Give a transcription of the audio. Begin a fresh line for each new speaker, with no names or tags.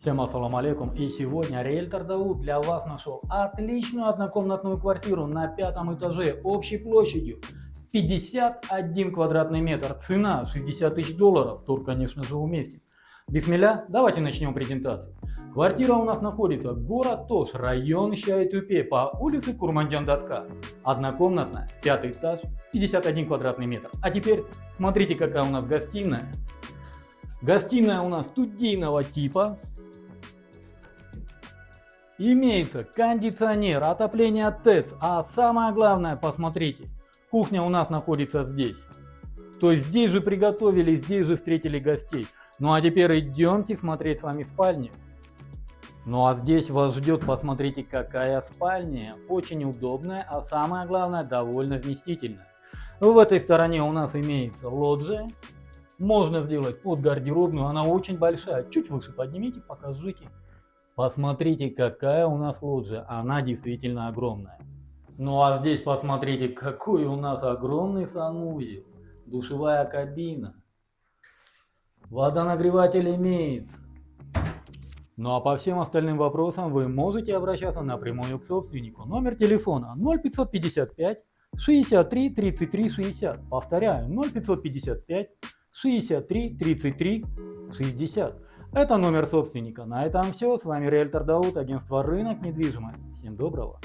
Всем ассаламу алейкум. И сегодня риэлтор Дауд для вас нашел отличную однокомнатную квартиру на пятом этаже общей площадью 51 квадратный метр. Цена 60 тысяч долларов. Тур, конечно же, уместен. Бисмилля, давайте начнем презентацию. Квартира у нас находится город Тош, район Шай-Тюпе, по улице Курманджан-Датка. Однокомнатная, пятый этаж, 51 квадратный метр. А теперь смотрите, какая у нас гостиная. Гостиная у нас студийного типа. Имеется кондиционер, отопление ТЭЦ, а самое главное, посмотрите, кухня у нас находится здесь. То есть здесь же приготовили, здесь же встретили гостей. Ну а теперь идемте смотреть с вами спальню. Ну а здесь вас ждет, посмотрите, какая спальня. Очень удобная, а самое главное, довольно вместительная. В этой стороне у нас имеется лоджия. Можно сделать под гардеробную, она очень большая. Чуть выше поднимите, покажите. Посмотрите, какая у нас лоджия, она действительно огромная. Ну а здесь посмотрите, какой у нас огромный санузел, душевая кабина, водонагреватель имеется. Ну а по всем остальным вопросам вы можете обращаться напрямую к собственнику. Номер телефона 0555 63 33 60. Повторяю, 0555 63 33 60. Это номер собственника. На этом все. С вами риэлтор Дауд, агентство «Рынок недвижимости». Всем доброго.